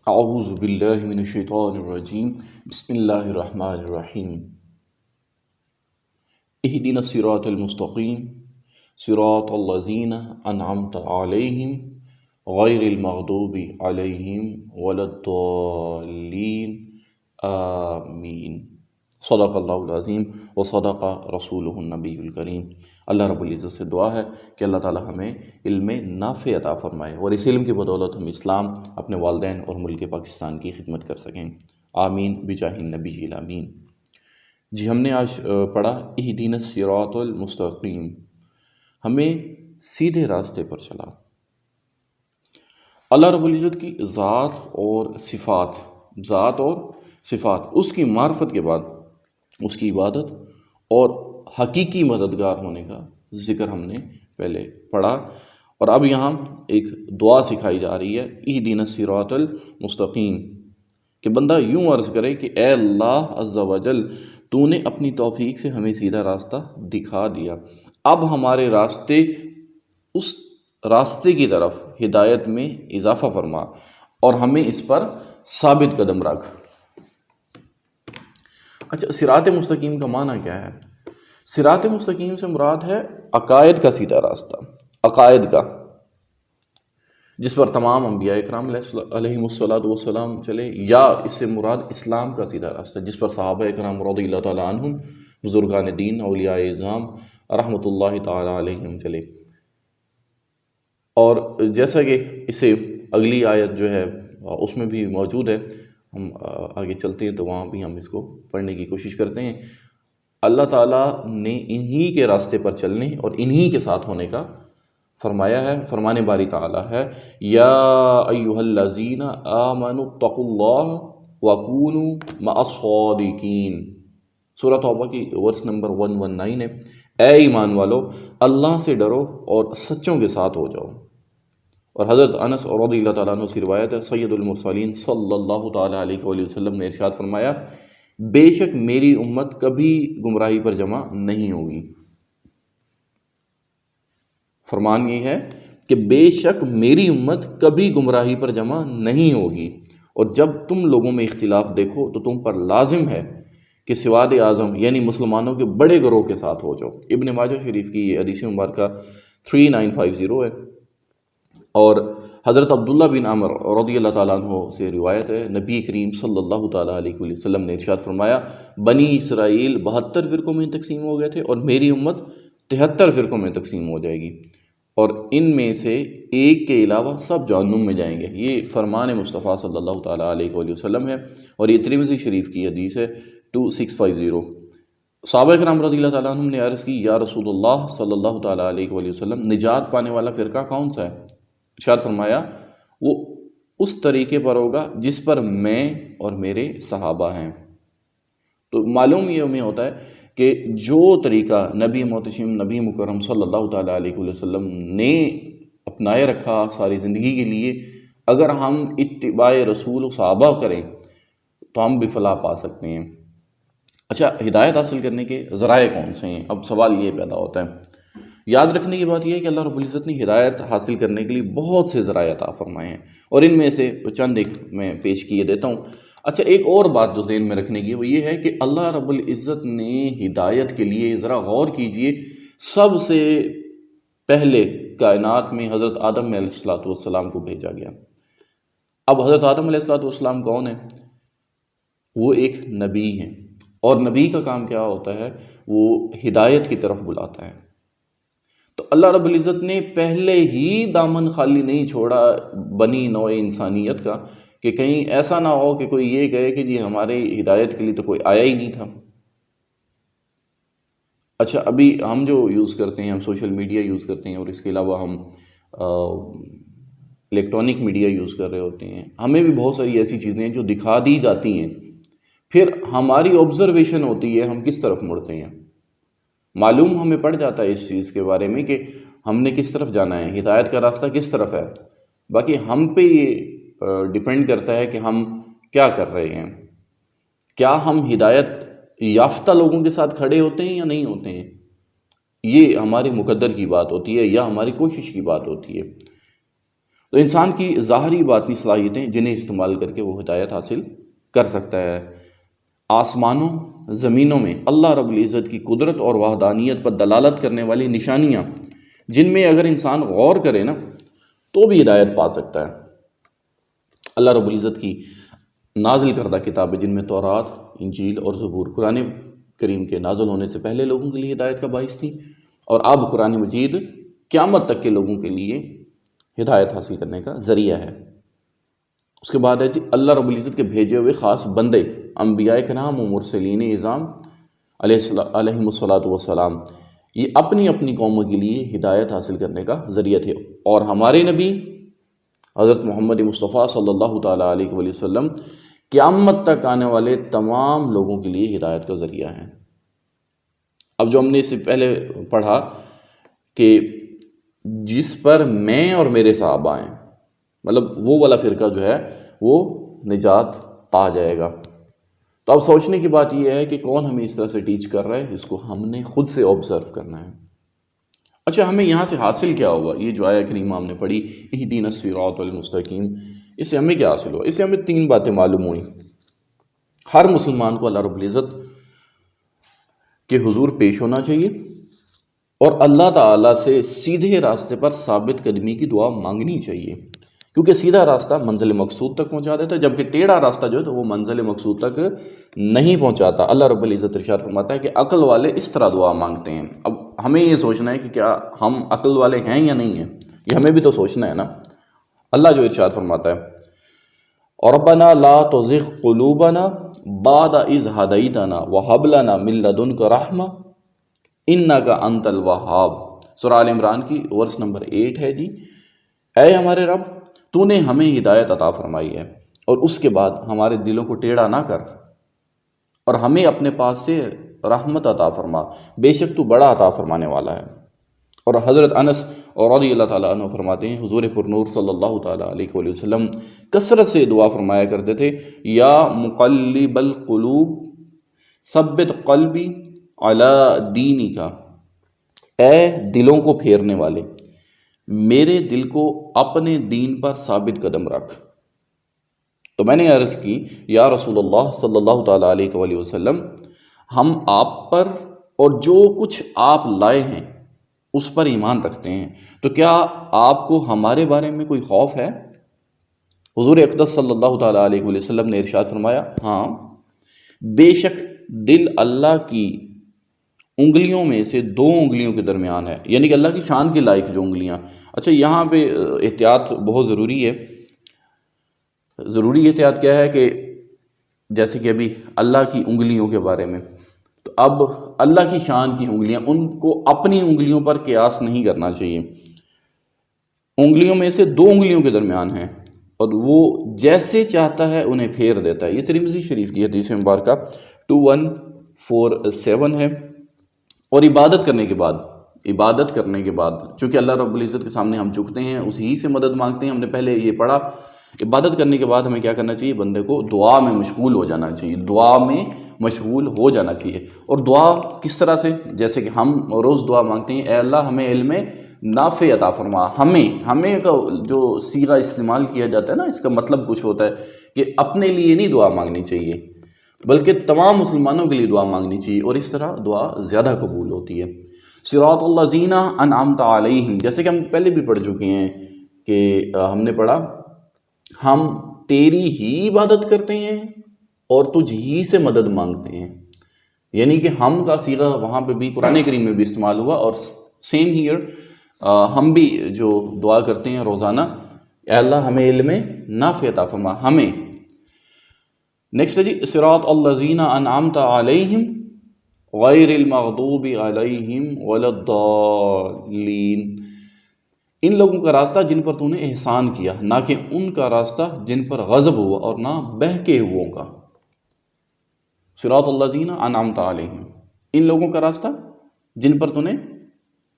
اعوذ باللہ من الشیطان الرجیم بسم اللہ الرحمن الرحیم اہدنا الصراط المستقیم صراط الذین انعمت علیہم غیر المغضوب علیہم ولا الضالین آمین۔ صدق اللہ العظیم و صدق رسولہ النبی الکریم۔ اللہ رب العزت سے دعا ہے کہ اللہ تعالی ہمیں علم نافع عطا فرمائے اور اس علم کی بدولت ہم اسلام، اپنے والدین اور ملک پاکستان کی خدمت کر سکیں، آمین بجاہ النبی الامین۔ جی ہم نے آج پڑھا اہدنا الصراط المستقیم، ہمیں سیدھے راستے پر چلا۔ اللہ رب العزت کی ذات اور صفات، اس کی معرفت کے بعد اس کی عبادت اور حقیقی مددگار ہونے کا ذکر ہم نے پہلے پڑھا، اور اب یہاں ایک دعا سکھائی جا رہی ہے اہدنا الصراط المستقیم، کہ بندہ یوں عرض کرے کہ اے اللہ عز و جل، تو نے اپنی توفیق سے ہمیں سیدھا راستہ دکھا دیا، اب ہمارے راستے اس راستے کی طرف ہدایت میں اضافہ فرما اور ہمیں اس پر ثابت قدم رکھ۔ اچھا، صراط مستقیم کا معنی کیا ہے؟ صراط مستقیم سے مراد ہے عقائد کا سیدھا راستہ، عقائد کا، جس پر تمام انبیاء اکرام علیہم الصلاۃ والسلام چلے، یا اس سے مراد اسلام کا سیدھا راستہ جس پر صحابہ اکرام رضی اللہ تعالیٰ عنہم، بزرگان دین، اولیاء اعظام رحمۃ اللہ تعالیٰ علیہم چلے۔ اور جیسا کہ اسے اگلی آیت جو ہے اس میں بھی موجود ہے، ہم آگے چلتے ہیں تو وہاں بھی ہم اس کو پڑھنے کی کوشش کرتے ہیں۔ اللہ تعالیٰ نے انہی کے راستے پر چلنے اور انہی کے ساتھ ہونے کا فرمایا ہے۔ فرمان باری تعالیٰ ہے یا ایھا الذین آمنوا اتقوا اللہ وکونوا مع الصادقین، سورہ توبہ کی ورس نمبر 119 ہے۔ اے ایمان والو، اللہ سے ڈرو اور سچوں کے ساتھ ہو جاؤ۔ اور حضرت انس رضی اللہ تعالیٰ عنہ سے روایت ہے، سید المرسلین صلی اللہ تعالیٰ علیہ وآلہ وسلم نے ارشاد فرمایا، بے شک میری امت کبھی گمراہی پر جمع نہیں ہوگی۔ فرمان یہ ہے کہ بے شک میری امت کبھی گمراہی پر جمع نہیں ہوگی، اور جب تم لوگوں میں اختلاف دیکھو تو تم پر لازم ہے کہ سواد اعظم یعنی مسلمانوں کے بڑے گروہ کے ساتھ ہو جاؤ۔ ابن ماجہ شریف کی یہ حدیث مبارکہ 3950 ہے، اور حضرت عبداللہ بن عمر رضی اللہ تعالیٰ عنہ سے روایت ہے، نبی کریم صلی اللہ تعالیٰ علیہ وآلہ وسلم نے ارشاد فرمایا، بنی اسرائیل 72 فرقوں میں تقسیم ہو گئے تھے اور میری امت 73 فرقوں میں تقسیم ہو جائے گی، اور ان میں سے ایک کے علاوہ سب جہنم میں جائیں گے۔ یہ فرمان مصطفیٰ صلی اللہ تعالیٰ علیہ وآلہ وسلم ہے، اور یہ ترمذی شریف کی حدیث ہے 2650۔ صحابہ کرام رضی اللہ تعالیٰ عنہ نے عرض کی، یا رسول اللہ صلی اللہ تعالیٰ علیہ وآلہ وسلم، نجات پانے والا فرقہ کون سا ہے؟ ارشاد فرمایا، وہ اس طریقے پر ہوگا جس پر میں اور میرے صحابہ ہیں۔ تو معلوم یہ ہمیں ہوتا ہے کہ جو طریقہ نبی محتشم، نبی مکرم صلی اللہ تعالیٰ علیہ وسلم نے اپنائے رکھا ساری زندگی کے لیے، اگر ہم اتباع رسول و صحابہ کریں تو ہم بھی فلاح پا سکتے ہیں۔ اچھا، ہدایت حاصل کرنے کے ذرائع کون سے ہیں؟ اب سوال یہ پیدا ہوتا ہے۔ یاد رکھنے کی بات یہ ہے کہ اللہ رب العزت نے ہدایت حاصل کرنے کے لیے بہت سے ذرائع عطا فرمائے ہیں، اور ان میں سے چند ایک میں پیش کیے دیتا ہوں۔ اچھا، ایک اور بات جو ذہن میں رکھنے کی وہ یہ ہے کہ اللہ رب العزت نے ہدایت کے لیے، ذرا غور کیجئے، سب سے پہلے کائنات میں حضرت آدم علیہ السلام کو بھیجا گیا۔ اب حضرت آدم علیہ السلام کون ہیں؟ وہ ایک نبی ہیں، اور نبی کا کام کیا ہوتا ہے؟ وہ ہدایت کی طرف بلاتا ہے۔ تو اللہ رب العزت نے پہلے ہی دامن خالی نہیں چھوڑا بنی نوع انسانیت کا، کہ کہیں ایسا نہ ہو کہ کوئی یہ کہے کہ جی ہمارے ہدایت کے لیے تو کوئی آیا ہی نہیں تھا۔ اچھا، ابھی ہم جو یوز کرتے ہیں، ہم سوشل میڈیا یوز کرتے ہیں، اور اس کے علاوہ ہم الیکٹرانک میڈیا یوز کر رہے ہوتے ہیں، ہمیں بھی بہت ساری ایسی چیزیں ہیں جو دکھا دی جاتی ہیں، پھر ہماری آبزرویشن ہوتی ہے ہم کس طرف مڑتے ہیں۔ معلوم ہمیں پڑ جاتا ہے اس چیز کے بارے میں کہ ہم نے کس طرف جانا ہے، ہدایت کا راستہ کس طرف ہے، باقی ہم پہ یہ ڈیپینڈ کرتا ہے کہ ہم کیا کر رہے ہیں۔ کیا ہم ہدایت یافتہ لوگوں کے ساتھ کھڑے ہوتے ہیں یا نہیں ہوتے ہیں؟ یہ ہمارے مقدر کی بات ہوتی ہے یا ہماری کوشش کی بات ہوتی ہے۔ تو انسان کی ظاہری باطنی صلاحیتیں جنہیں استعمال کر کے وہ ہدایت حاصل کر سکتا ہے۔ آسمانوں زمینوں میں اللہ رب العزت کی قدرت اور وحدانیت پر دلالت کرنے والی نشانیاں جن میں اگر انسان غور کرے نا تو بھی ہدایت پا سکتا ہے۔ اللہ رب العزت کی نازل کردہ کتابیں جن میں تورات، انجیل اور زبور قرآن کریم کے نازل ہونے سے پہلے لوگوں کے لیے ہدایت کا باعث تھیں، اور اب قرآن مجید قیامت تک کے لوگوں کے لیے ہدایت حاصل کرنے کا ذریعہ ہے۔ اس کے بعد ہے جی اللہ رب العزت کے بھیجے ہوئے خاص بندے انبیاء کرام و مرسلین اعظام علیہم الصلاۃ والسلام، یہ اپنی اپنی قوموں کے لیے ہدایت حاصل کرنے کا ذریعہ تھے، اور ہمارے نبی حضرت محمد مصطفیٰ صلی اللہ تعالیٰ علیہ وآلہ وسلم قیامت تک آنے والے تمام لوگوں کے لیے ہدایت کا ذریعہ ہیں۔ اب جو ہم نے اس سے پہلے پڑھا کہ جس پر میں اور میرے صحابہ ہیں، مطلب وہ والا فرقہ جو ہے وہ نجات پا جائے گا، تو اب سوچنے کی بات یہ ہے کہ کون ہمیں اس طرح سے ٹیچ کر رہا ہے، اس کو ہم نے خود سے آبزرو کرنا ہے۔ اچھا، ہمیں یہاں سے حاصل کیا ہوا؟ یہ جو آیہ کریمہ ہم نے پڑھی اہدنا الصراط المستقیم، اس سے ہمیں کیا حاصل ہوا؟ اس سے ہمیں 3 باتیں معلوم ہوئیں۔ ہر مسلمان کو اللہ رب العزت کے حضور پیش ہونا چاہیے اور اللہ تعالیٰ سے سیدھے راستے پر ثابت قدمی کی دعا مانگنی چاہیے، کیونکہ سیدھا راستہ منزل مقصود تک پہنچا دیتا ہے، جبکہ ٹیڑھا راستہ جو ہے تو وہ منزل مقصود تک نہیں پہنچاتا۔ اللہ رب العزت ارشاد فرماتا ہے کہ عقل والے اس طرح دعا مانگتے ہیں۔ اب ہمیں یہ سوچنا ہے کہ کیا ہم عقل والے ہیں یا نہیں ہیں، یہ ہمیں بھی تو سوچنا ہے نا۔ اللہ جو ارشاد فرماتا ہے ربنا لا تزغ قلوبنا بعد اذ ہدیتنا وہب لنا من لدنک رحمہ انک انت الوہاب، سورہ آل عمران کی ورس نمبر 8 ہے جی۔ اے ہمارے رب، تو نے ہمیں ہدایت عطا فرمائی ہے، اور اس کے بعد ہمارے دلوں کو ٹیڑھا نہ کر، اور ہمیں اپنے پاس سے رحمت عطا فرما، بے شک تو بڑا عطا فرمانے والا ہے۔ اور حضرت انس اور رضی اللہ تعالیٰ عنہ فرماتے ہیں حضور پر نور صلی اللہ تعالیٰ علیہ وآلہ وسلم کثرت سے دعا فرمایا کرتے تھے، یا مقلب القلوب ثبت قلبی علی دینک، اے دلوں کو پھیرنے والے میرے دل کو اپنے دین پر ثابت قدم رکھ۔ تو میں نے عرض کی یا رسول اللہ صلی اللہ تعالیٰ علیہ وآلہ وسلم، ہم آپ پر اور جو کچھ آپ لائے ہیں اس پر ایمان رکھتے ہیں، تو کیا آپ کو ہمارے بارے میں کوئی خوف ہے؟ حضور اقدس صلی اللہ تعالیٰ علیہ وآلہ وسلم نے ارشاد فرمایا، ہاں بے شک دل اللہ کی انگلیوں میں سے 2 انگلیوں کے درمیان ہے، یعنی کہ اللہ کی شان کے لائق جو انگلیاں۔ اچھا، یہاں پہ احتیاط بہت ضروری ہے۔ ضروری احتیاط کیا ہے کہ جیسے کہ ابھی اللہ کی انگلیوں کے بارے میں، تو اب اللہ کی شان کی انگلیاں، ان کو اپنی انگلیوں پر قیاس نہیں کرنا چاہیے۔ انگلیوں میں سے 2 انگلیوں کے درمیان ہیں، اور وہ جیسے چاہتا ہے انہیں پھیر دیتا ہے۔ یہ ترمذی شریف کی حدیث مبارکہ 2147 ہے۔ اور عبادت کرنے کے بعد چونکہ اللہ رب العزت کے سامنے ہم جھکتے ہیں، اسی سے مدد مانگتے ہیں، ہم نے پہلے یہ پڑھا۔ عبادت کرنے کے بعد ہمیں کیا کرنا چاہیے؟ بندے کو دعا میں مشغول ہو جانا چاہیے، دعا میں مشغول ہو جانا چاہیے۔ اور دعا کس طرح سے؟ جیسے کہ ہم روز دعا مانگتے ہیں، اے اللہ ہمیں علم نافع عطا فرما۔ ہمیں کا جو صیغہ استعمال کیا جاتا ہے نا، اس کا مطلب کچھ ہوتا ہے کہ اپنے لیے نہیں دعا مانگنی چاہیے، بلکہ تمام مسلمانوں کے لیے دعا مانگنی چاہیے، اور اس طرح دعا زیادہ قبول ہوتی ہے۔ صراط الذین انعمت علیہم، جیسے کہ ہم پہلے بھی پڑھ چکے ہیں کہ ہم نے پڑھا ہم تیری ہی عبادت کرتے ہیں اور تجھ ہی سے مدد مانگتے ہیں، یعنی کہ ہم کا صیغہ وہاں پہ بھی قرآن کریم میں بھی استعمال ہوا، اور سیم ہیئر ہم بھی جو دعا کرتے ہیں روزانہ، اے اللہ ہمیں علم نافع عطا فرما ہمیں۔ نیکسٹ ہے جی صراط الذین انعمت علیہم غیر المغضوب علیہم ولا الضالین، ان لوگوں کا راستہ جن پر تو نے احسان کیا، نہ کہ ان کا راستہ جن پر غضب ہوا اور نہ بہکے ہوئوں کا۔ صراط الذین انعمت علیہم، ان لوگوں کا راستہ جن پر تو نے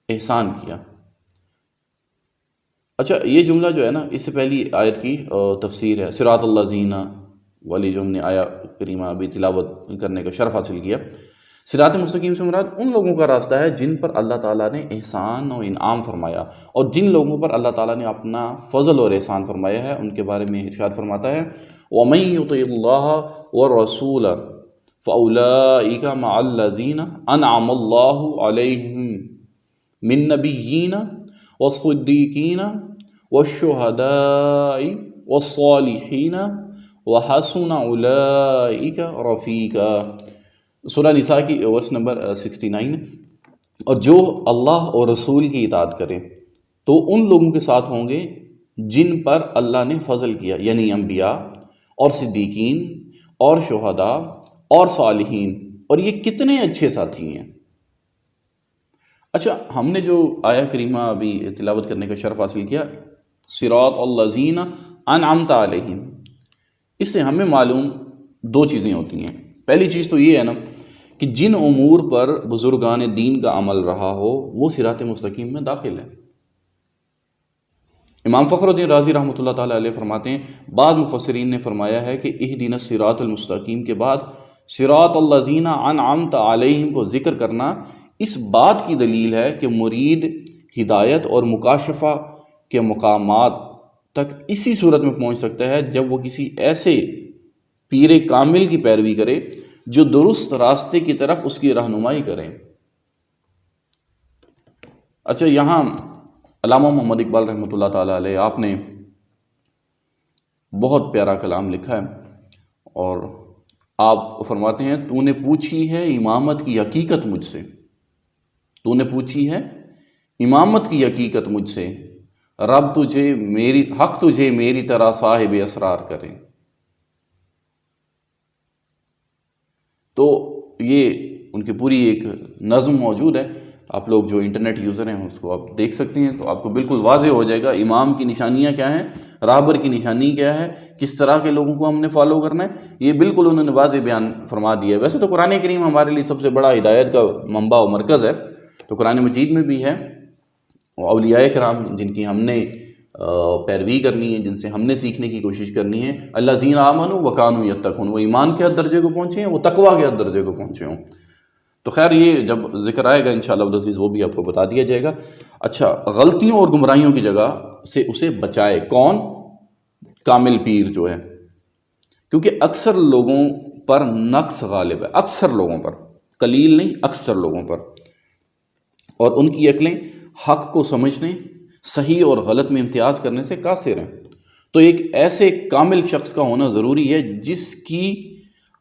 احسان کیا۔ اچھا، یہ جملہ جو ہے نا، اس سے پہلی آیت کی تفسیر ہے، صراط الذین والی جو ہم نے آیا کریمہ ابھی تلاوت کرنے کا شرف حاصل کیا، صراط مستقیم سے مراد ان لوگوں کا راستہ ہے جن پر اللہ تعالیٰ نے احسان و انعام فرمایا، اور جن لوگوں پر اللہ تعالیٰ نے اپنا فضل اور احسان فرمایا ہے ان کے بارے میں ارشاد فرماتا ہے وَمَن يُطِعِ اللَّهَ وَالرَّسُولَ فَأُولَٰئِكَ مَعَ الَّذِينَ أَنْعَمَ اللَّهُ عَلَيْهِم مِّن نَّبِيِّينَ وَالصِّدِّيقِينَ وَالشُّهَدَاءِ وَالصَّالِحِينَ وَحَسُنَ أُولَٰئِكَ رَفِيقًا۔ سورہ نساء کی ورس نمبر 69۔ اور جو اللہ اور رسول کی اطاعت کرے تو ان لوگوں کے ساتھ ہوں گے جن پر اللہ نے فضل کیا، یعنی انبیاء اور صدیقین اور شہداء اور صالحین، اور یہ کتنے اچھے ساتھی ہیں۔ اچھا، ہم نے جو آیہ کریمہ ابھی تلاوت کرنے کا شرف حاصل کیا، صراط الذین انعمت علیہم، اس سے ہمیں معلوم دو چیزیں ہوتی ہیں۔ پہلی چیز تو یہ ہے نا کہ جن امور پر بزرگان دین کا عمل رہا ہو وہ صراط مستقیم میں داخل ہے۔ امام فخر الدین رازی رحمۃ اللہ تعالیٰ علیہ فرماتے ہیں بعض مفسرین نے فرمایا ہے کہ اہدنا الصراط المستقیم کے بعد صراط الذین انعمت علیہم کو ذکر کرنا اس بات کی دلیل ہے کہ مرید ہدایت اور مکاشفہ کے مقامات تک اسی صورت میں پہنچ سکتا ہے جب وہ کسی ایسے پیر کامل کی پیروی کرے جو درست راستے کی طرف اس کی رہنمائی کرے۔ اچھا، یہاں علامہ محمد اقبال رحمۃ اللہ تعالیٰ علیہ آپ نے بہت پیارا کلام لکھا ہے، اور آپ فرماتے ہیں تو نے پوچھی ہے امامت کی حقیقت مجھ سے، تو نے پوچھی ہے امامت کی حقیقت مجھ سے، رب تجھے میری طرح صاحب اسرار کرے۔ تو یہ ان کی پوری ایک نظم موجود ہے، آپ لوگ جو انٹرنیٹ یوزر ہیں اس کو آپ دیکھ سکتے ہیں، تو آپ کو بالکل واضح ہو جائے گا امام کی نشانیاں کیا ہیں، راہبر کی نشانی کیا ہے، کس طرح کے لوگوں کو ہم نے فالو کرنا ہے، یہ بالکل انہوں نے واضح بیان فرما دیا ہے۔ ویسے تو قرآن کریم ہمارے لیے سب سے بڑا ہدایت کا منبع و مرکز ہے، تو قرآن مجید میں بھی ہے، اولیاء کرام جن کی ہم نے پیروی کرنی ہے، جن سے ہم نے سیکھنے کی کوشش کرنی ہے، الذین آمنوا وکانوا یتقون، وہ ایمان کے حد درجے کو پہنچے ہیں، وہ تقویٰ کے حد درجے کو پہنچے ہوں۔ تو خیر یہ جب ذکر آئے گا انشاءاللہ العزیز وہ بھی آپ کو بتا دیا جائے گا۔ اچھا، غلطیوں اور گمراہیوں کی جگہ سے اسے بچائے کون؟ کامل پیر جو ہے، کیونکہ اکثر لوگوں پر نقص غالب ہے، اکثر لوگوں پر، قلیل نہیں، اکثر لوگوں پر، اور ان کی عقلیں حق کو سمجھنے، صحیح اور غلط میں امتیاز کرنے سے قاصر ہیں۔ تو ایک ایسے کامل شخص کا ہونا ضروری ہے جس کی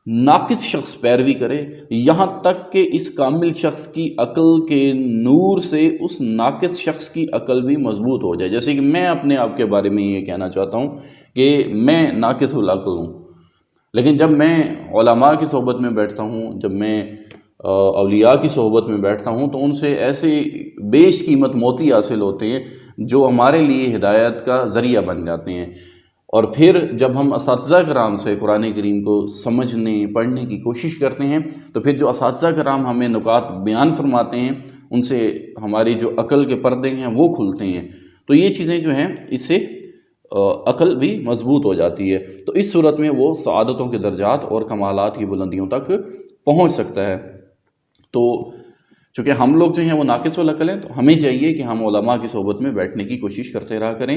ناقص شخص پیروی کرے، یہاں تک کہ اس کامل شخص کی عقل کے نور سے اس ناقص شخص کی عقل بھی مضبوط ہو جائے۔ جیسے کہ میں اپنے آپ کے بارے میں یہ کہنا چاہتا ہوں کہ میں ناقص العقل ہوں، لیکن جب میں علماء کی صحبت میں بیٹھتا ہوں، جب میں اولیاء کی صحبت میں بیٹھتا ہوں، تو ان سے ایسے بیش قیمت موتی حاصل ہوتے ہیں جو ہمارے لیے ہدایت کا ذریعہ بن جاتے ہیں۔ اور پھر جب ہم اساتذہ کرام سے قرآن کریم کو سمجھنے پڑھنے کی کوشش کرتے ہیں، تو پھر جو اساتذہ کرام ہمیں نکات بیان فرماتے ہیں ان سے ہماری جو عقل کے پردے ہیں وہ کھلتے ہیں۔ تو یہ چیزیں جو ہیں اس سے عقل بھی مضبوط ہو جاتی ہے، تو اس صورت میں وہ سعادتوں کے درجات اور کمالات کی بلندیوں تک پہنچ سکتا ہے۔ تو چونکہ ہم لوگ جو ہیں وہ ناقص العقل ہیں، تو ہمیں چاہیے کہ ہم علماء کی صحبت میں بیٹھنے کی کوشش کرتے رہا کریں،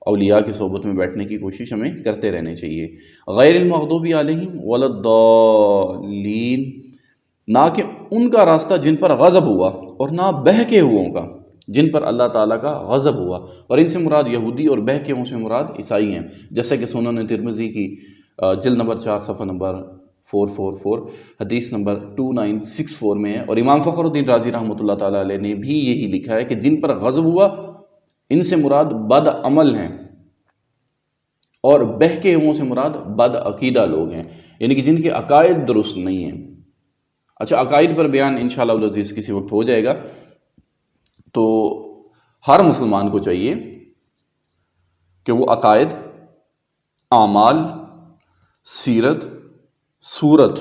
اولیاء کی صحبت میں بیٹھنے کی کوشش ہمیں کرتے رہنے چاہیے۔ غیر المغضوب علیہم ولا الضالین، نہ کہ ان کا راستہ جن پر غضب ہوا، اور نہ بہکے ہوئوں کا جن پر اللہ تعالیٰ کا غضب ہوا، اور ان سے مراد یہودی اور بہکے ہوئوں سے مراد عیسائی ہیں، جیسے کہ سنن ترمذی کی جلد نمبر 4 صفحہ نمبر 444 حدیث نمبر 2964 میں ہے، اور امام فخر الدین رازی رحمۃ اللہ تعالیٰ علیہ نے بھی یہی لکھا ہے کہ جن پر غضب ہوا ان سے مراد بد عمل ہیں، اور بہکے ہوئوں سے مراد بد عقیدہ لوگ ہیں، یعنی کہ جن کے عقائد درست نہیں ہیں۔ اچھا، عقائد پر بیان انشاءاللہ العزیز کسی وقت ہو جائے گا۔ تو ہر مسلمان کو چاہیے کہ وہ عقائد، اعمال، سیرت، صورت،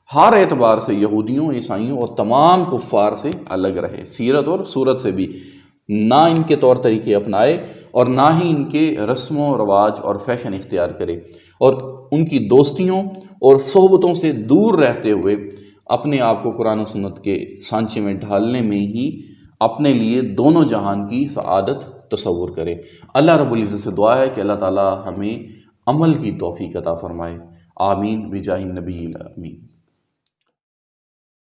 ہر اعتبار سے یہودیوں، عیسائیوں اور تمام کفار سے الگ رہے، سیرت اور صورت سے بھی، نہ ان کے طور طریقے اپنائے اور نہ ہی ان کے رسم و رواج اور فیشن اختیار کرے، اور ان کی دوستیوں اور صحبتوں سے دور رہتے ہوئے اپنے آپ کو قرآن و سنت کے سانچے میں ڈھالنے میں ہی اپنے لیے دونوں جہان کی سعادت تصور کرے۔ اللہ رب العزت سے دعا ہے کہ اللہ تعالی ہمیں عمل کی توفیق عطا فرمائے۔ آمین بجاہ النبی الامین۔